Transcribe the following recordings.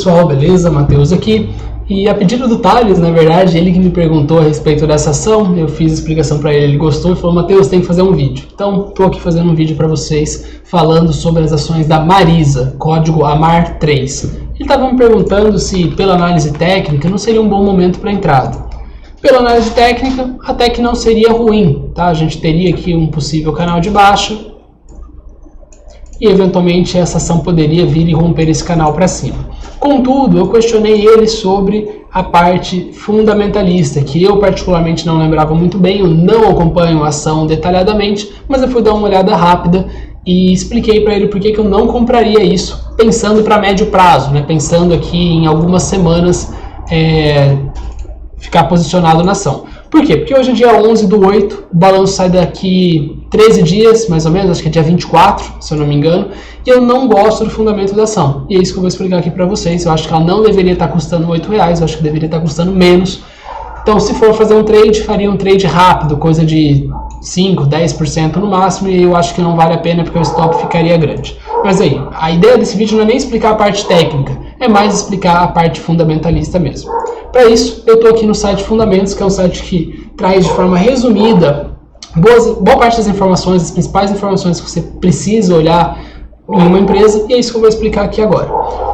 pessoal, beleza? Matheus aqui. E a pedido do Thales, na verdade, ele que me perguntou a respeito dessa ação, eu fiz a explicação para ele, ele gostou e falou: Matheus, tem que fazer um vídeo. Então, estou aqui fazendo um vídeo para vocês, falando sobre as ações da Marisa, código AMAR3. Ele estava me perguntando se, pela análise técnica, não seria um bom momento para entrada. Pela análise técnica, até que não seria ruim, tá? A gente teria aqui um possível canal de baixa, e eventualmente essa ação poderia vir e romper esse canal para cima. Contudo, eu questionei ele sobre a parte fundamentalista, que eu particularmente não lembrava muito bem, eu não acompanho a ação detalhadamente, mas eu fui dar uma olhada rápida e expliquei para ele por que eu não compraria isso, pensando para médio prazo, né? Pensando aqui em algumas semanas ficar posicionado na ação. Por quê? Porque hoje é dia 11/8, o balanço sai daqui 13 dias, mais ou menos, acho que é dia 24, se eu não me engano, e eu não gosto do fundamento da ação. E é isso que eu vou explicar aqui para vocês. Eu acho que ela não deveria estar custando R$8, eu acho que deveria estar custando menos. Então, se for fazer um trade, faria um trade rápido, coisa de 5, 10% no máximo, e eu acho que não vale a pena porque o stop ficaria grande. Mas aí, a ideia desse vídeo não é nem explicar a parte técnica, é mais explicar a parte fundamentalista mesmo. Para isso, eu estou aqui no site Fundamentos, que é um site que traz de forma resumida boa parte das informações, as principais informações que você precisa olhar em uma empresa, e é isso que eu vou explicar aqui agora.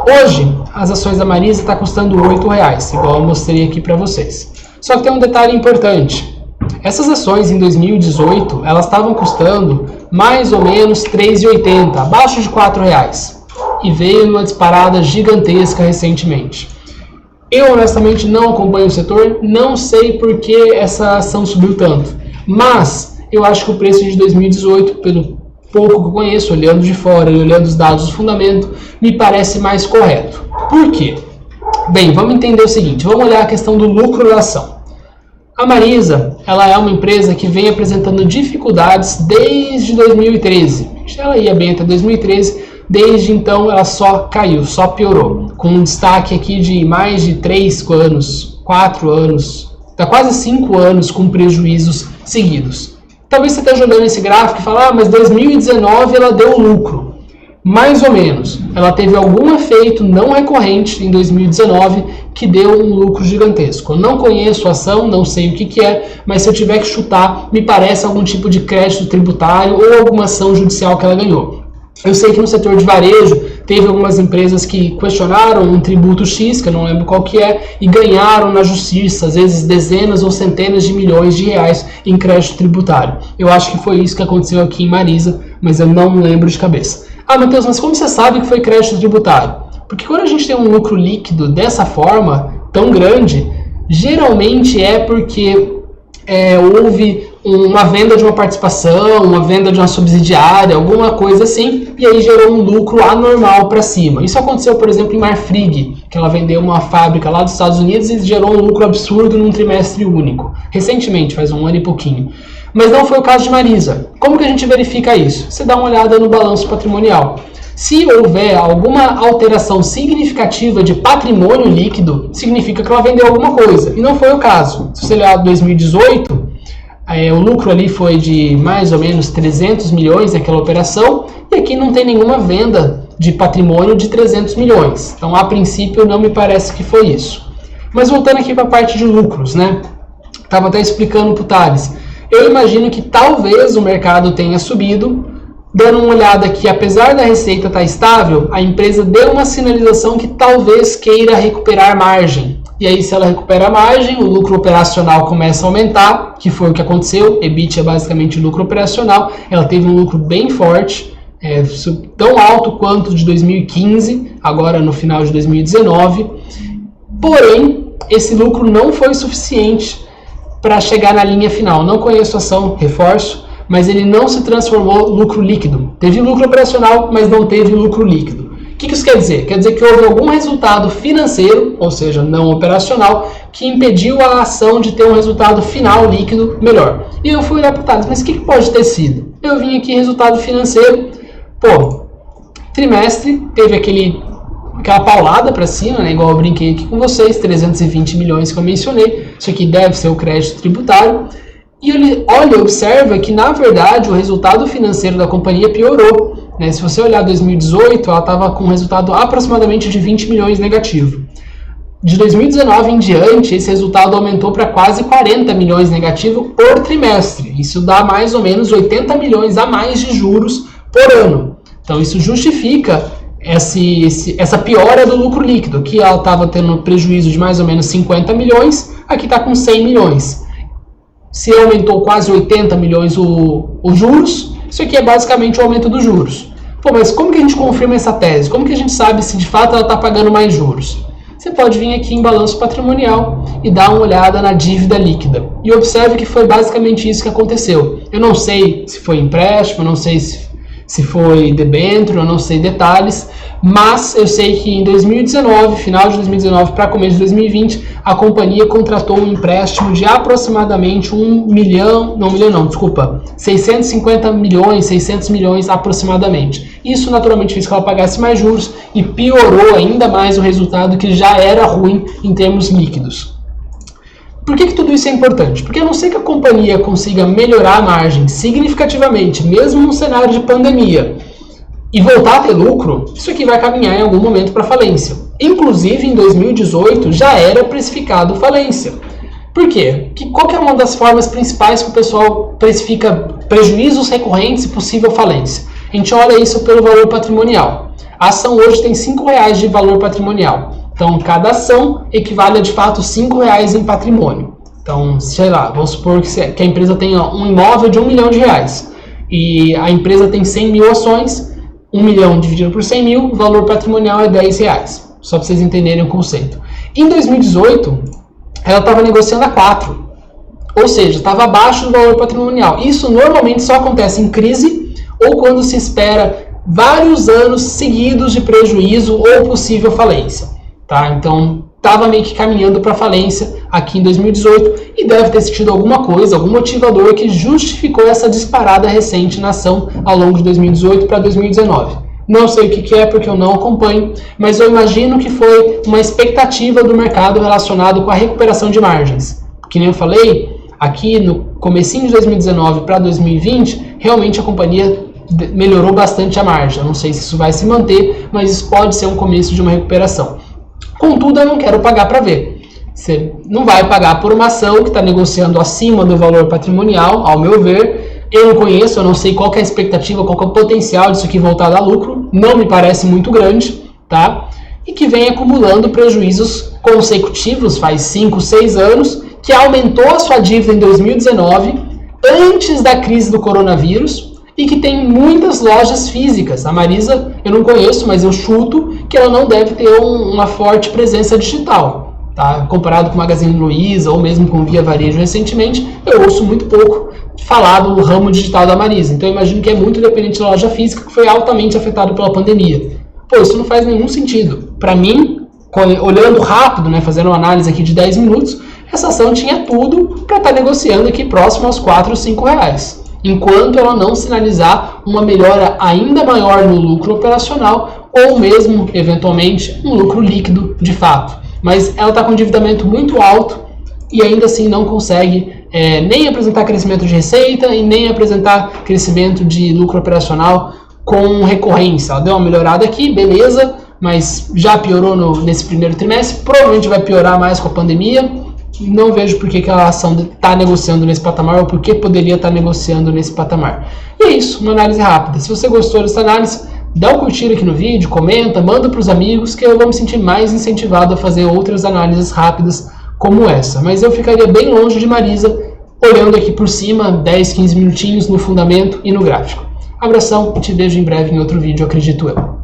Hoje, as ações da Marisa estão custando R$8, igual eu mostrei aqui para vocês. Só que tem um detalhe importante. Essas ações em 2018, elas estavam custando mais ou menos R$3,80, abaixo de R$4, e veio numa disparada gigantesca recentemente. Eu honestamente não acompanho o setor, não sei por que essa ação subiu tanto, mas eu acho que o preço de 2018, pelo pouco que eu conheço, olhando de fora e olhando os dados do fundamento, me parece mais correto. Por quê? Bem, vamos entender o seguinte, vamos olhar a questão do lucro da ação. A Marisa, ela é uma empresa que vem apresentando dificuldades desde 2013. Ela ia bem até 2013, desde então ela só caiu, só piorou. Com um destaque aqui de mais de 3 anos, 4 anos, tá quase 5 anos com prejuízos seguidos. Talvez você esteja olhando esse gráfico e fale, mas 2019 ela deu lucro. Mais ou menos. Ela teve algum efeito não recorrente em 2019 que deu um lucro gigantesco. Eu não conheço a ação, não sei o que é, mas se eu tiver que chutar, me parece algum tipo de crédito tributário ou alguma ação judicial que ela ganhou. Eu sei que no setor de varejo teve algumas empresas que questionaram um tributo X, que eu não lembro qual que é, e ganharam na justiça, às vezes dezenas ou centenas de milhões de reais em crédito tributário. Eu acho que foi isso que aconteceu aqui em Marisa, mas eu não lembro de cabeça. Ah, Matheus, mas como você sabe que foi crédito tributário? Porque quando a gente tem um lucro líquido dessa forma, tão grande, geralmente é porque houve uma venda de uma participação, uma venda de uma subsidiária, alguma coisa assim, e aí gerou um lucro anormal para cima. Isso aconteceu, por exemplo, em Marfrig, que ela vendeu uma fábrica lá dos Estados Unidos e gerou um lucro absurdo num trimestre único. Recentemente, faz 1 ano e pouquinho. Mas não foi o caso de Marisa. Como que a gente verifica isso? Você dá uma olhada no balanço patrimonial. Se houver alguma alteração significativa de patrimônio líquido, significa que ela vendeu alguma coisa. E não foi o caso. Se você olhar 2018, o lucro ali foi de mais ou menos 300 milhões naquela operação, e aqui não tem nenhuma venda de patrimônio de 300 milhões. Então, a princípio, não me parece que foi isso. Mas voltando aqui para a parte de lucros, né? Estava até explicando para o Thales. Eu imagino que talvez o mercado tenha subido, dando uma olhada que, apesar da receita estar estável, a empresa deu uma sinalização que talvez queira recuperar margem. E aí, se ela recupera a margem, o lucro operacional começa a aumentar, que foi o que aconteceu. EBIT é basicamente o lucro operacional. Ela teve um lucro bem forte, tão alto quanto de 2015, agora no final de 2019. Porém, esse lucro não foi suficiente para chegar na linha final. Não conheço a ação, reforço, mas ele não se transformou em lucro líquido. Teve lucro operacional, mas não teve lucro líquido. O que isso quer dizer? Quer dizer que houve algum resultado financeiro, ou seja, não operacional, que impediu a ação de ter um resultado final líquido melhor. E eu fui olhar para o Thales, mas o que pode ter sido? Eu vim aqui, resultado financeiro, trimestre, teve aquela paulada para cima, né, igual eu brinquei aqui com vocês, 320 milhões que eu mencionei, isso aqui deve ser o crédito tributário, e ele observa que, na verdade, o resultado financeiro da companhia piorou. né? Se você olhar 2018, ela estava com um resultado aproximadamente de 20 milhões negativo. De 2019 em diante, esse resultado aumentou para quase 40 milhões negativo por trimestre. Isso dá mais ou menos 80 milhões a mais de juros por ano. Então isso justifica essa piora do lucro líquido, que ela estava tendo prejuízo de mais ou menos 50 milhões, aqui está com 100 milhões. Se aumentou quase 80 milhões os juros, isso aqui é basicamente o aumento dos juros. Pô, mas como que a gente confirma essa tese? Como que a gente sabe se de fato ela está pagando mais juros? Você pode vir aqui em balanço patrimonial e dar uma olhada na dívida líquida. E observe que foi basicamente isso que aconteceu. Eu não sei se foi empréstimo, eu não sei se foi debênture, eu não sei detalhes, mas eu sei que em 2019, final de 2019 para começo de 2020, a companhia contratou um empréstimo de aproximadamente 650 milhões, 600 milhões aproximadamente. Isso naturalmente fez que ela pagasse mais juros e piorou ainda mais o resultado que já era ruim em termos líquidos. Por que tudo isso é importante? Porque a não ser que a companhia consiga melhorar a margem significativamente, mesmo num cenário de pandemia, e voltar a ter lucro, isso aqui vai caminhar em algum momento para falência. Inclusive, em 2018, já era precificado falência. Por quê? Qual que é uma das formas principais que o pessoal precifica prejuízos recorrentes e possível falência? A gente olha isso pelo valor patrimonial. A ação hoje tem R$5 de valor patrimonial. Então, cada ação equivale a, de fato, R$5 em patrimônio. Então, sei lá, vamos supor que a empresa tenha um imóvel de R$1 milhão. E a empresa tem 100 mil ações, 1 milhão dividido por 100 mil, o valor patrimonial é R$10. Só para vocês entenderem o conceito. Em 2018, ela estava negociando a 4. Ou seja, estava abaixo do valor patrimonial. Isso normalmente só acontece em crise ou quando se espera vários anos seguidos de prejuízo ou possível falência. Tá? Então, estava meio que caminhando para falência aqui em 2018 e deve ter tido alguma coisa, algum motivador que justificou essa disparada recente na ação ao longo de 2018 para 2019. Não sei o que é porque eu não acompanho, mas eu imagino que foi uma expectativa do mercado relacionado com a recuperação de margens. Que nem eu falei, aqui no comecinho de 2019 para 2020, realmente a companhia melhorou bastante a margem. Eu não sei se isso vai se manter, mas isso pode ser um começo de uma recuperação. Contudo, eu não quero pagar para ver. Você não vai pagar por uma ação que está negociando acima do valor patrimonial, ao meu ver. Eu não conheço, eu não sei qual que é a expectativa, qual que é o potencial disso aqui voltar a dar lucro. Não me parece muito grande, tá? E que vem acumulando prejuízos consecutivos, faz 5, 6 anos, que aumentou a sua dívida em 2019, antes da crise do coronavírus, e que tem muitas lojas físicas. A Marisa eu não conheço, mas eu chuto que ela não deve ter uma forte presença digital. Tá? Comparado com o Magazine Luiza ou mesmo com Via Varejo recentemente, eu ouço muito pouco falar do ramo digital da Marisa. Então eu imagino que é muito dependente da loja física, que foi altamente afetada pela pandemia. Pô, isso não faz nenhum sentido. Para mim, olhando rápido, né, fazendo uma análise aqui de 10 minutos, essa ação tinha tudo para estar negociando aqui próximo aos 4 ou 5 reais. Enquanto ela não sinalizar uma melhora ainda maior no lucro operacional ou mesmo, eventualmente, um lucro líquido de fato. Mas ela está com um endividamento muito alto e ainda assim não consegue nem apresentar crescimento de receita e nem apresentar crescimento de lucro operacional com recorrência. Ela deu uma melhorada aqui, beleza, mas já piorou nesse primeiro trimestre, provavelmente vai piorar mais com a pandemia. Não vejo por que a ação está negociando nesse patamar ou por que poderia estar negociando nesse patamar. E é isso, uma análise rápida. Se você gostou dessa análise, dá um curtir aqui no vídeo, comenta, manda para os amigos, que eu vou me sentir mais incentivado a fazer outras análises rápidas como essa. Mas eu ficaria bem longe de Marisa, olhando aqui por cima, 10, 15 minutinhos no fundamento e no gráfico. Abração e te vejo em breve em outro vídeo, acredito eu.